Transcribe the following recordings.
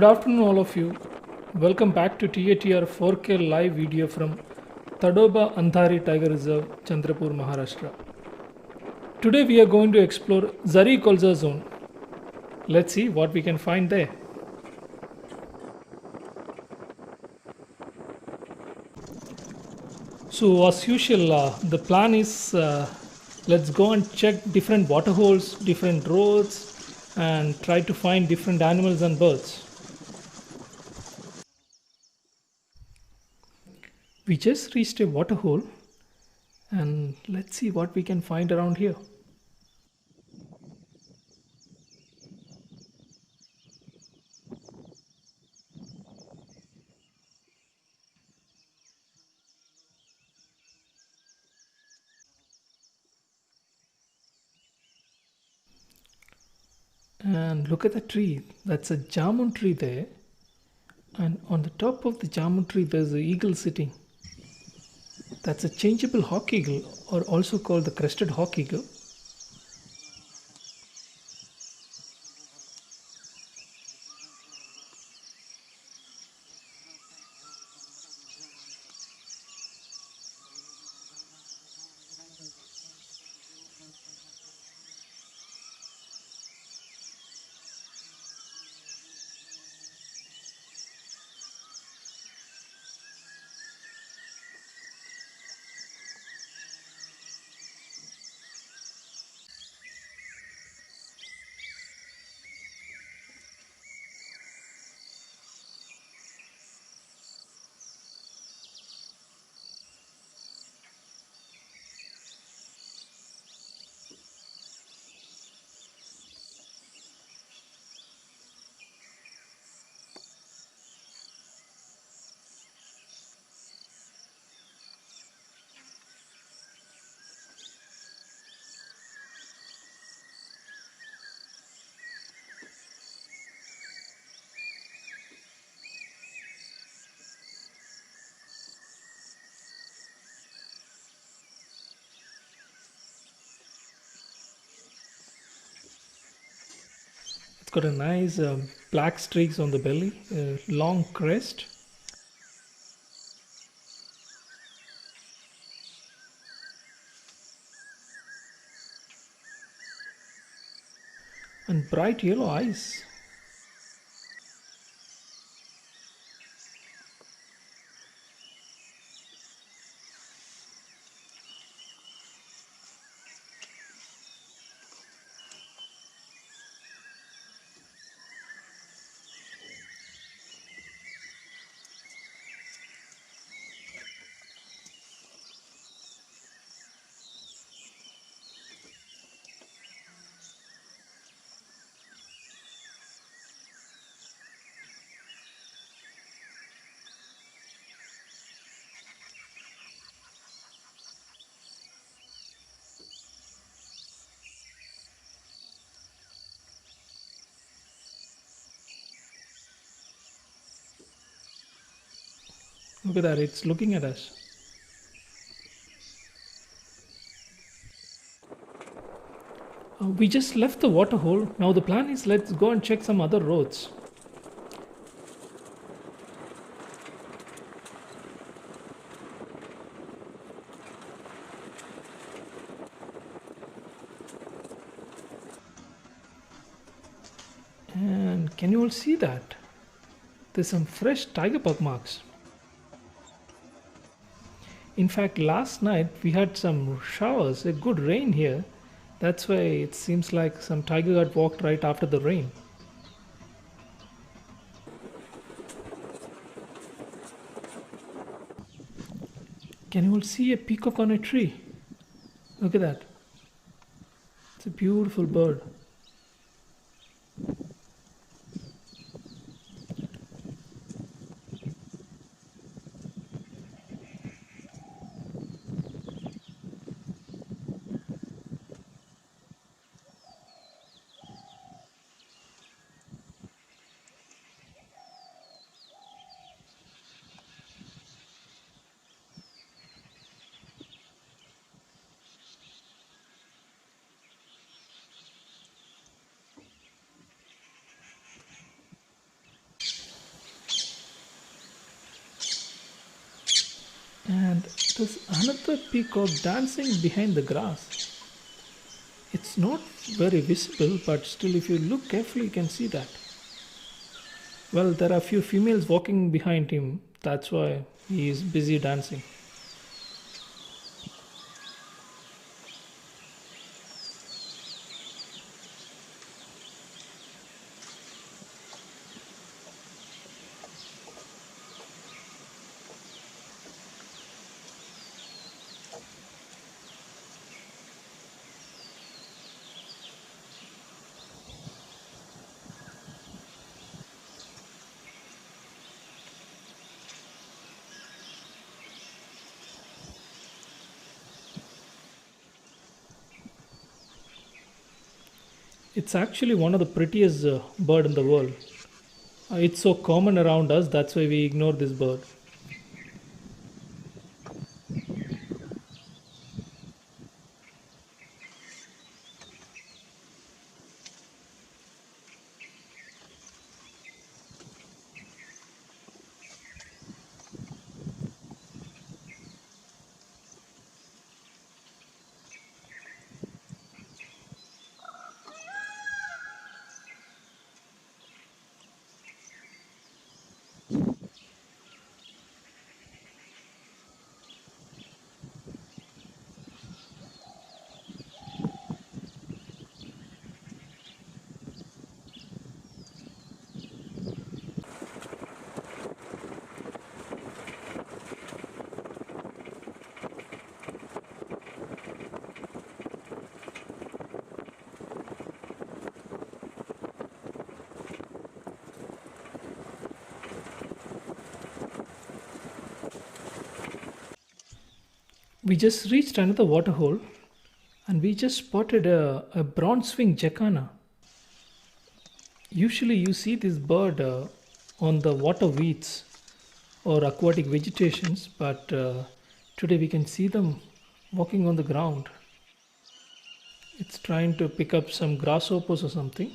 Good afternoon, all of you. Welcome back to TATR 4K live video from Tadoba Andhari Tiger Reserve, Chandrapur, Maharashtra. Today we are going to explore Zari Kolza zone. Let's see what we can find there. So as usual, the plan is let's go and check different water holes, different roads, and try to find different animals and birds. We just reached a water hole and let's see what we can find around here. And look at the tree. That's a jamun tree there. And on the top of the jamun tree, there's an eagle sitting. That's a changeable hawk eagle, or also called the crested hawk eagle. It's got a nice black streaks on the belly, a long crest, and bright yellow eyes. Look at that, it's looking at us. We just left the water hole. Now the plan is let's go and check some other roads. And can you all see that? There's some fresh tiger bug marks. In fact, last night we had some showers, a good rain here. That's why it seems like some tiger got walked right after the rain. Can you all see a peacock on a tree? Look at that. It's a beautiful bird. And there's another peacock dancing behind the grass. It's not very visible, but still, if you look carefully, you can see that. Well, there are a few females walking behind him. That's why he is busy dancing. It's actually one of the prettiest bird in the world. It's so common around us, that's why we ignore this bird. We just reached another waterhole and we just spotted a bronze wing jacana. Usually, you see this bird on the water weeds or aquatic vegetations, but today we can see them walking on the ground. It's trying to pick up some grasshoppers or something.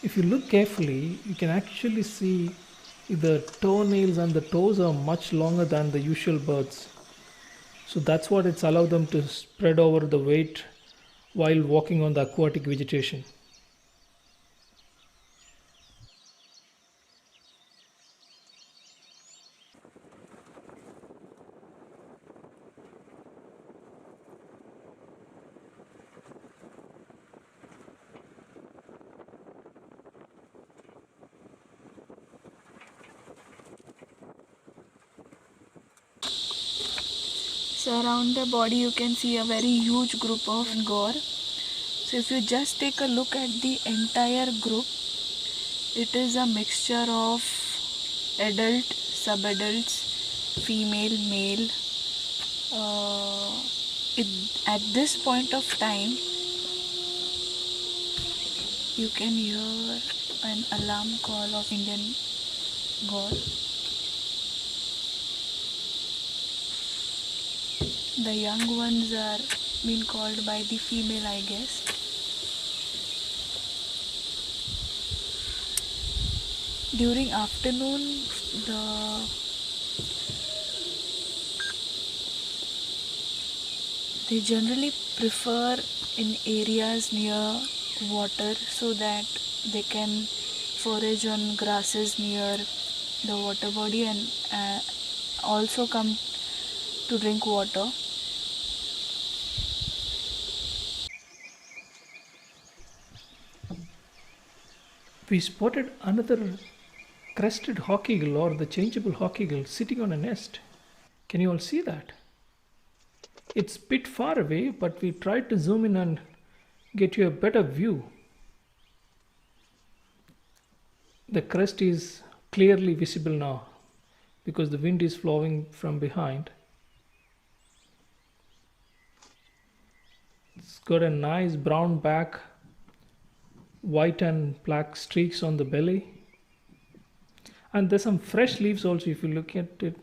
If you look carefully, you can actually see the toenails and the toes are much longer than the usual birds. So that's what it's allowed them to spread over the weight while walking on the aquatic vegetation. So around the body you can see a very huge group of gore. So if you just take a look at the entire group, it is a mixture of adult, subadults, female, male. It, at this point of time, you can hear an alarm call of Indian gore. The young ones are being called by the female, I guess. During afternoon, the they generally prefer in areas near water so that they can forage on grasses near the water body and also come to drink water. We spotted another crested hawk eagle or the changeable hawk eagle sitting on a nest. Can you all see that? It's a bit far away, but we tried to zoom in and get you a better view. The crest is clearly visible now because the wind is flowing from behind. It's got a nice brown back, white and black streaks on the belly, and there's some fresh leaves also. If you look at it,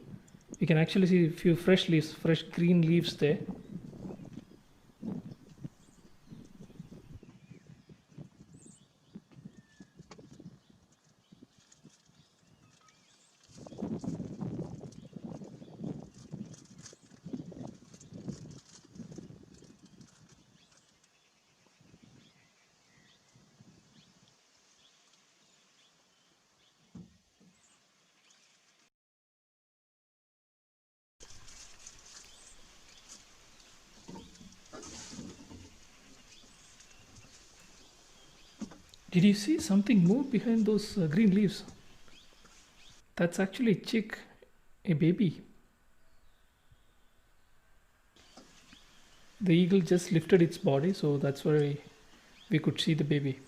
you can actually see a few fresh leaves, fresh green leaves there. Did you see something move behind those green leaves? That's actually a chick, a baby. The eagle just lifted its body, so that's why we could see the baby.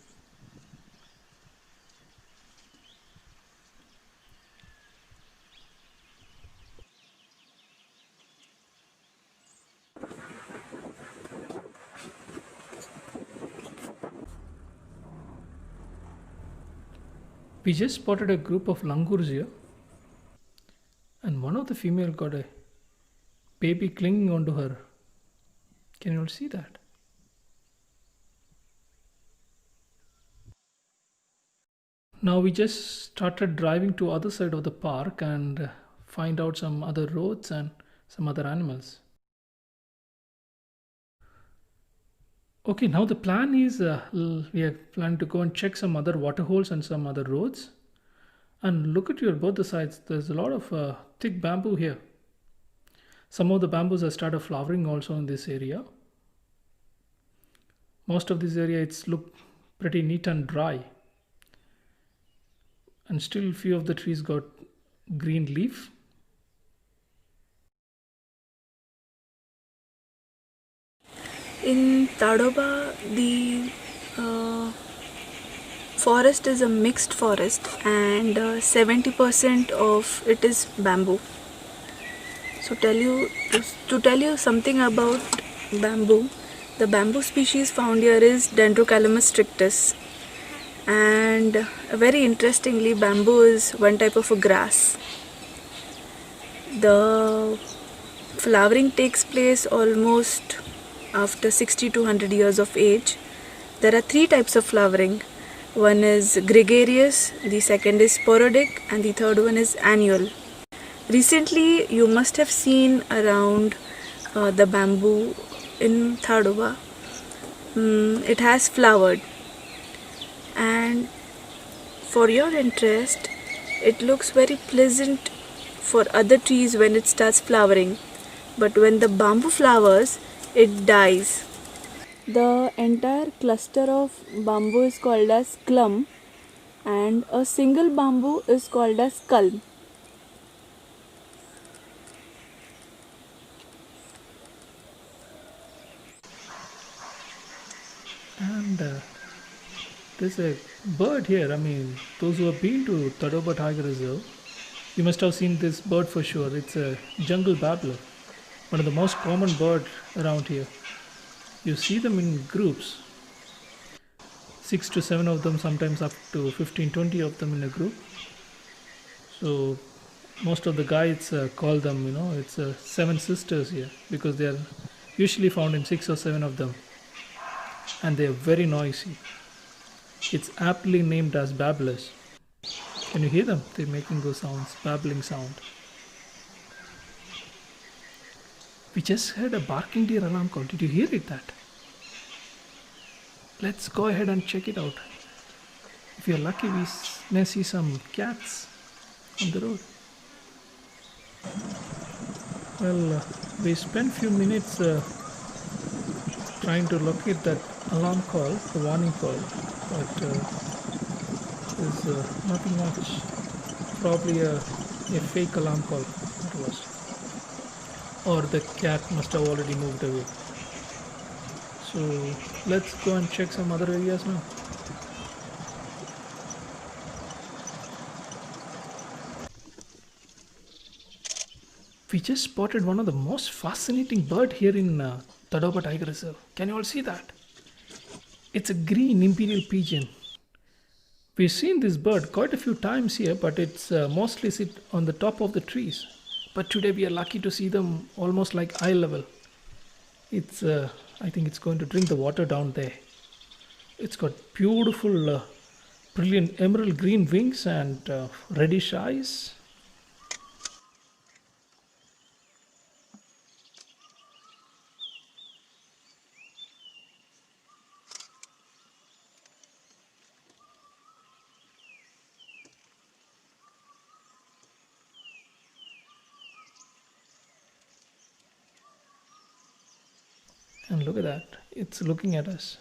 We just spotted a group of langurs here, and one of the female got a baby clinging onto her. Can you all see that? Now we just started driving to other side of the park and find out some other roads and some other animals. Okay, now the plan is we are planning to go and check some other water holes and some other roads. And look at your both the sides. There's a lot of thick bamboo here. Some of the bamboos have started flowering also in this area. Most of this area it's look pretty neat and dry. And still few of the trees got green leaf. In Tadoba, the forest is a mixed forest, and 70% of it is bamboo. So to tell you something about bamboo, the bamboo species found here is Dendrocalamus strictus, and very interestingly, bamboo is one type of a grass. The flowering takes place almost after 60 to 100 years of age. There are three types of flowering. One is gregarious, the second is sporadic, and the third one is annual. Recently, you must have seen around the bamboo in Tadoba. It has flowered, and for your interest, it looks very pleasant for other trees when it starts flowering, but when the bamboo flowers, it dies. The entire cluster of bamboo is called as clump, and a single bamboo is called as culm. And there's a bird here. I mean, those who have been to Tadoba Tiger Reserve, you must have seen this bird for sure. It's a jungle babbler, one of the most common bird around here. You see them in groups, 6 to 7 of them, sometimes up to 15, 20 of them in a group. So most of the guides call them, it's seven sisters here because they are usually found in 6 or 7 of them, and they are very noisy. It's aptly named as babblers. Can you hear them? They're making those sounds, babbling sound. We just heard a barking deer alarm call. Did you hear it that? Let's go ahead and check it out. If you're lucky, we may see some cats on the road. Well, we spent few minutes trying to locate that alarm call, the warning call, but there's nothing much. Probably a fake alarm call it was. Or the cat must have already moved away. So let's go and check some other areas now. We just spotted one of the most fascinating bird here in Tadoba Tiger Reserve. Can you all see that? It's a green imperial pigeon. We've seen this bird quite a few times here, but it's mostly sit on the top of the trees. But today we are lucky to see them almost like eye level. It's, I think it's going to drink the water down there. It's got beautiful, brilliant emerald green wings and reddish eyes. And look at that, it's looking at us.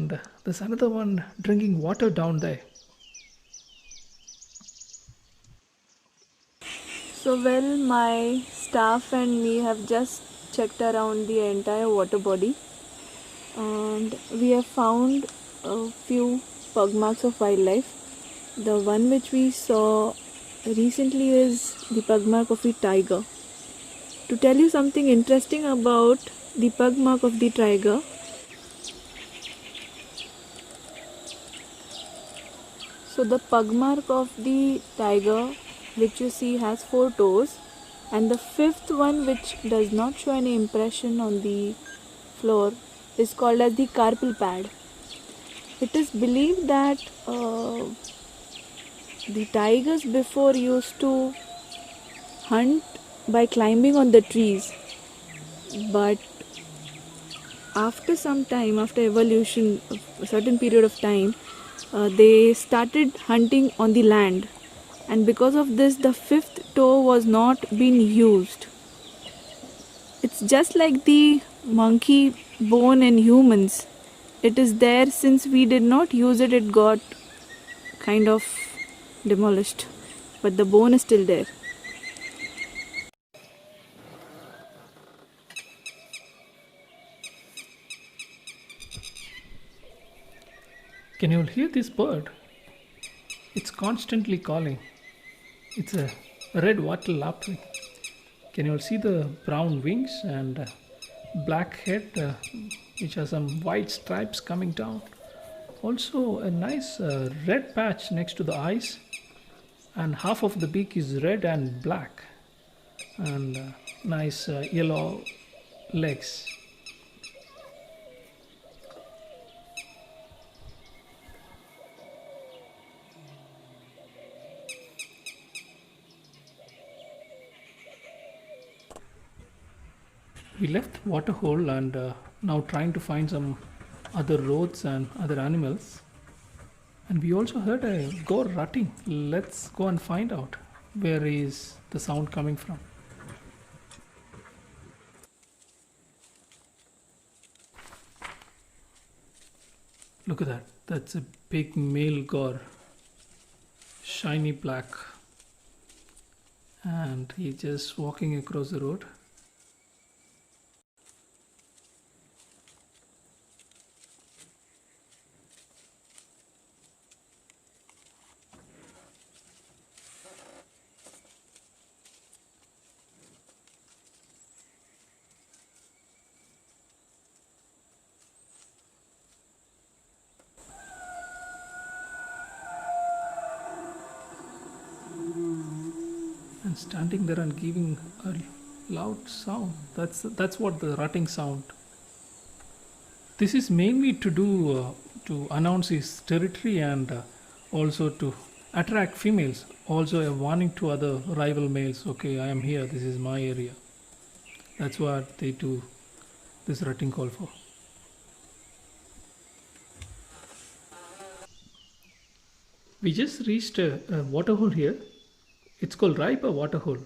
and there's another one drinking water down there. So, well, my staff and me have just checked around the entire water body, and we have found a few pug marks of wildlife. The one which we saw recently is the pug mark of the tiger. To tell you something interesting about the pug mark of the tiger, so the pug mark of the tiger, which you see, has 4 toes, and the fifth one, which does not show any impression on the floor, is called as the carpal pad. It is believed that the tigers before used to hunt by climbing on the trees, but after some time, after evolution, a certain period of time, they started hunting on the land, and because of this, the fifth toe was not being used. It's just like the monkey bone in humans. It is there since we did not use it, it got kind of demolished, but the bone is still there. Can you hear this bird? It's constantly calling. It's a red wattle lapwing. Can you all see the brown wings and black head, which has some white stripes coming down? Also, a nice red patch next to the eyes, and half of the beak is red and black, and nice yellow legs. We left the water hole and now trying to find some other roads and other animals. And we also heard a goat rutting. Let's go and find out where is the sound coming from. Look at that. That's a big male gaur. Shiny black. And he's just walking across the road. And standing there and giving a loud sound. That's what the rutting sound. This is mainly to do to announce his territory and also to attract females. Also a warning to other rival males. Okay, I am here. This is my area. That's what they do this rutting call for. We just reached a waterhole here. It's called Raipa Waterhole.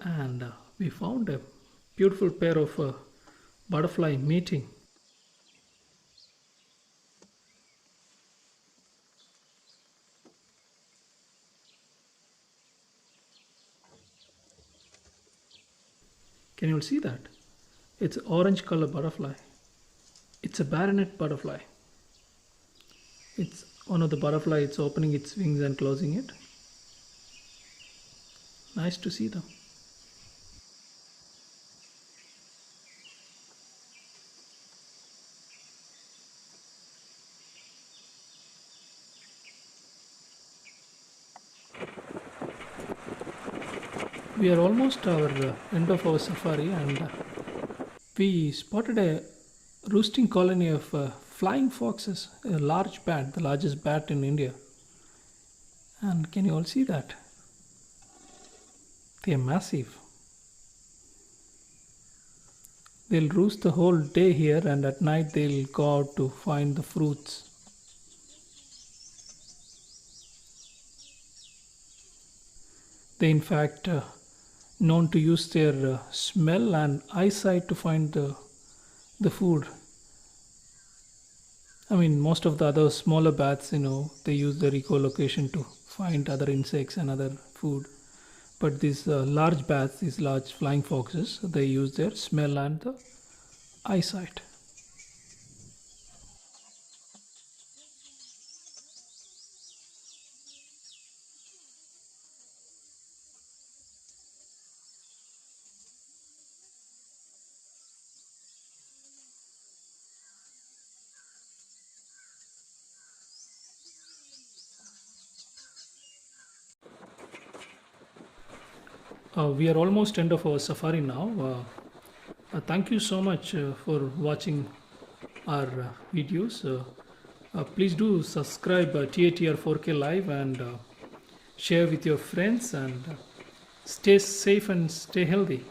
And we found a beautiful pair of butterfly mating. Can you all see that? It's orange color butterfly. It's a baronet butterfly. It's one of the butterfly. It's opening its wings and closing it. Nice to see them. We are almost our end of our safari, and we spotted a roosting colony of flying foxes, a large bat, the largest bat in India. And can you all see that? They are massive. They'll roost the whole day here, and at night they'll go out to find the fruits. They in fact known to use their smell and eyesight to find the food. I mean, most of the other smaller bats, they use their echolocation to find other insects and other food. But these large bats, these large flying foxes, they use their smell and the eyesight. We are almost end of our safari now. Thank you so much for watching our videos. Please do subscribe TATR 4K Live and share with your friends, and stay safe and stay healthy.